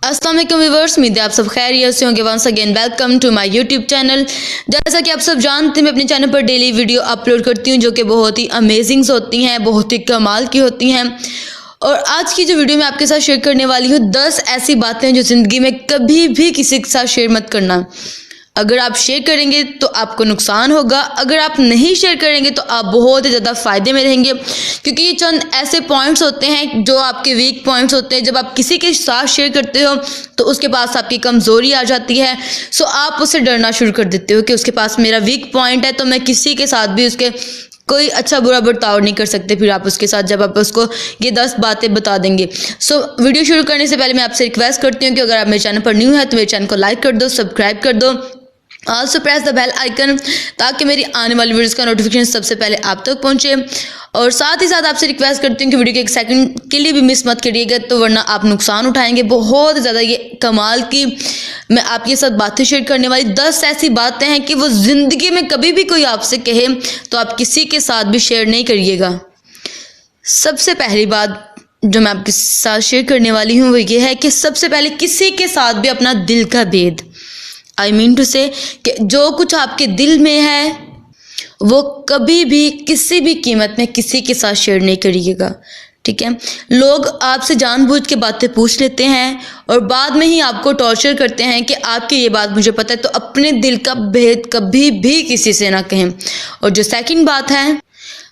अस्सलाम वालेकुम व्यूअर्स, उम्मीद है आप सब खैरियत से होंगे। Once again welcome to my YouTube channel. जैसा कि आप सब जानते हैं, मैं अपने चैनल पर डेली वीडियो अपलोड करती हूँ जो कि बहुत ही अमेजिंग होती हैं, बहुत ही कमाल की होती हैं। और आज की जो वीडियो मैं आपके साथ शेयर करने वाली हूँ, 10 ऐसी बातें जो ज़िंदगी में कभी भी किसी के साथ शेयर मत करना। अगर आप शेयर करेंगे तो आपको नुकसान होगा, अगर आप नहीं शेयर करेंगे तो आप बहुत ही ज़्यादा फ़ायदे में रहेंगे, क्योंकि ये चंद ऐसे पॉइंट्स होते हैं जो आपके वीक पॉइंट्स होते हैं। जब आप किसी के साथ शेयर करते हो तो उसके पास आपकी कमज़ोरी आ जाती है। सो आप उससे डरना शुरू कर देते हो कि उसके पास मेरा वीक पॉइंट है, तो मैं किसी के साथ भी उसके कोई अच्छा बुरा बर्ताव नहीं कर सकते। फिर आप उसके साथ जब आप उसको ये 10 बातें बता देंगे। सो वीडियो शुरू करने से पहले मैं आपसे रिक्वेस्ट करती हूँ कि अगर आप मेरे चैनल पर न्यू है तो मेरे चैनल को लाइक कर दो, सब्सक्राइब कर दो, also press the bell icon, ताकि मेरी आने वाली वीडियोस का नोटिफिकेशन सबसे पहले आप तक पहुंचे। और साथ ही साथ आपसे रिक्वेस्ट करती हूँ कि वीडियो के एक सेकंड के लिए भी मिस मत करिएगा, तो वरना आप नुकसान उठाएंगे बहुत ज़्यादा। ये कमाल की मैं आपके साथ बातें शेयर करने वाली 10 ऐसी बातें हैं कि वो ज़िंदगी में कभी भी कोई आपसे कहे तो आप किसी के साथ भी शेयर नहीं करिएगा। सबसे पहली बात जो मैं आपके साथ शेयर करने वाली हूँ वो ये है कि सबसे पहले किसी के साथ भी अपना दिल का भेद, आई मीन टू से कि जो कुछ आपके दिल में है वो कभी भी किसी भी कीमत में किसी के साथ शेयर नहीं करिएगा, ठीक है। लोग आपसे जानबूझ के बातें पूछ लेते हैं और बाद में ही आपको टॉर्चर करते हैं कि आपकी ये बात मुझे पता है, तो अपने दिल का भेद कभी भी किसी से ना कहें। और जो सेकंड बात है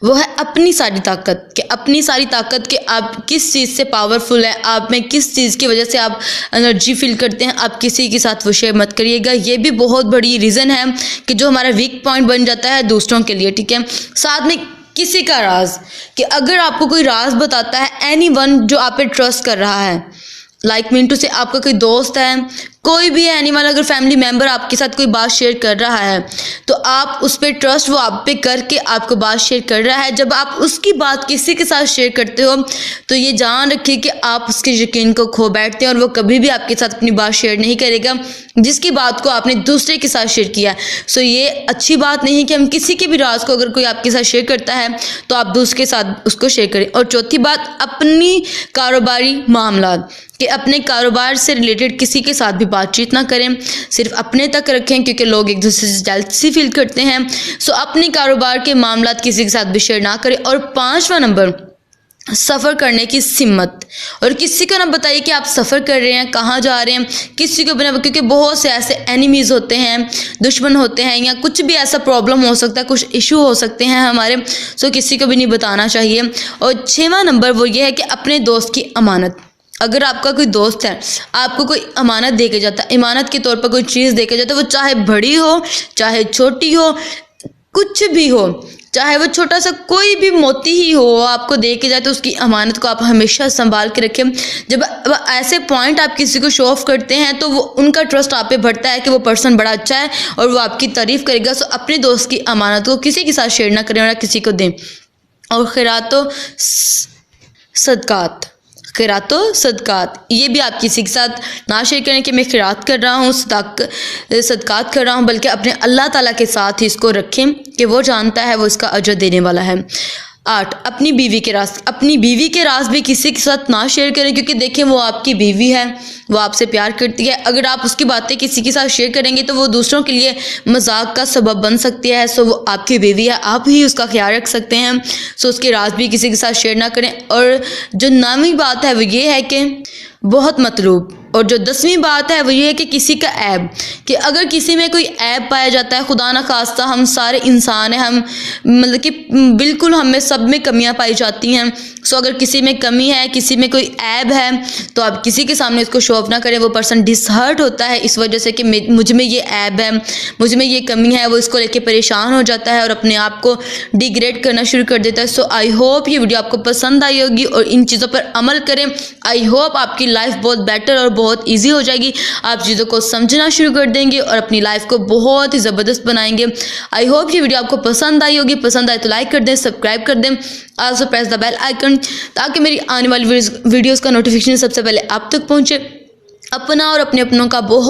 वो है अपनी सारी ताकत, कि अपनी सारी ताकत कि आप किस चीज़ से पावरफुल है, आप में किस चीज़ की वजह से आप एनर्जी फील करते हैं, आप किसी के साथ वो शेयर मत करिएगा। ये भी बहुत बड़ी रीज़न है कि जो हमारा वीक पॉइंट बन जाता है दूसरों के लिए, ठीक है। साथ में किसी का राज, कि अगर आपको कोई राज बताता है एनीवन जो आप पे ट्रस्ट कर रहा है, लाइक मीन टू से आपका कोई दोस्त है, कोई भी है एनिमल, अगर फैमिली मेम्बर आपके साथ कोई बात शेयर कर रहा है तो आप उस पर ट्रस्ट वो आप पे करके आपको बात शेयर कर रहा है। जब आप उसकी बात किसी के साथ शेयर करते हो तो ये जान रखिए कि आप उसके यकीन को खो बैठते हैं और वो कभी भी आपके साथ अपनी बात शेयर नहीं करेगा जिसकी बात को आपने दूसरे के साथ शेयर किया है। सो ये अच्छी बात नहीं है कि हम किसी के भी राज को अगर कोई आपके साथ शेयर करता है तो आप दूसरे के साथ उसको शेयर करें। और चौथी बात, अपनी कारोबारी मामला, कि अपने कारोबार से रिलेटेड किसी के साथ भी बातचीत ना करें, सिर्फ अपने तक रखें, क्योंकि लोग एक दूसरे से जेलसी फील करते हैं। सो अपने कारोबार के मामला किसी के साथ भी शेयर ना करें। और 5वां नंबर, सफ़र करने की हिम्मत। और किसी को ना बताइए कि आप सफ़र कर रहे हैं, कहाँ जा रहे हैं, किसी को बिना, क्योंकि बहुत से ऐसे एनिमीज़ होते हैं, दुश्मन होते हैं, या कुछ भी ऐसा प्रॉब्लम हो सकता है, कुछ इशू हो सकते हैं हमारे। सो किसी को भी नहीं बताना चाहिए। और 6वां नंबर वो ये है कि अपने दोस्त की अमानत। अगर आपका कोई दोस्त है, आपको कोई अमानत दे के जाता है, इमानत के तौर पर कोई चीज़ दे के जाता है, वो चाहे बड़ी हो चाहे छोटी हो, कुछ भी हो, चाहे वो छोटा सा कोई भी मोती ही हो, आपको दे के जाए तो उसकी अमानत को आप हमेशा संभाल के रखें। जब ऐसे पॉइंट आप किसी को शो ऑफ करते हैं तो वो उनका ट्रस्ट आप पे बढ़ता है कि वो पर्सन बड़ा अच्छा है और वो आपकी तारीफ़ करेगा। सो अपने दोस्त की अमानत को किसी के साथ शेयर ना करें और ना किसी को दें। और खैरातो सदकात, खैरातो सदकात, ये भी आप किसी के साथ ना शेयर करें कि मैं खैरात कर रहा हूँ, सदकात कर रहा हूँ, बल्कि अपने अल्लाह ताला के साथ ही इसको रखें कि वो जानता है, वो इसका अजर देने वाला है। 8, अपनी बीवी के राज, अपनी बीवी के राज भी किसी के साथ ना शेयर करें, क्योंकि देखें वो आपकी बीवी है, वो आपसे प्यार करती है। अगर आप उसकी बातें किसी के साथ शेयर करेंगे तो वो दूसरों के लिए मजाक का सबब बन सकती है। सो वो आपकी बीवी है, आप ही उसका ख्याल रख सकते हैं। सो उसके राज भी किसी के साथ शेयर ना करें। और जो 9वीं बात है वो ये है कि बहुत मतलूब। और जो 10वीं बात है वो ये है कि किसी का ऐब, कि अगर किसी में कोई ऐब पाया जाता है, खुदा ना खास्ता, हम सारे इंसान हैं, हम मतलब कि बिल्कुल हमें सब में कमियां पाई जाती हैं। सो अगर किसी में कमी है, किसी में कोई ऐब है, तो आप किसी के सामने इसको शो ऑफ ना करें। वो पर्सन डिसहर्ट होता है इस वजह से कि मुझ में ये ऐब है, मुझ में ये कमी है, वो इसको लेके परेशान हो जाता है और अपने आप को डिग्रेड करना शुरू कर देता है। सो आई होप ये वीडियो आपको पसंद आई होगी और इन चीज़ों पर अमल करें। आई होप आपकी लाइफ बहुत बेटर और बहुत ईजी हो जाएगी। आप चीज़ों को समझना शुरू कर देंगे और अपनी लाइफ को बहुत ही ज़बरदस्त बनाएंगे। आई होप ये वीडियो आपको पसंद आई होगी। पसंद आए तो लाइक कर दें, सब्सक्राइब कर दें, also press the bell icon, ताकि मेरी आने वाली वीडियोज़ का नोटिफिकेशन सबसे पहले आप तक पहुँचे। अपना और अपने अपनों का बहुत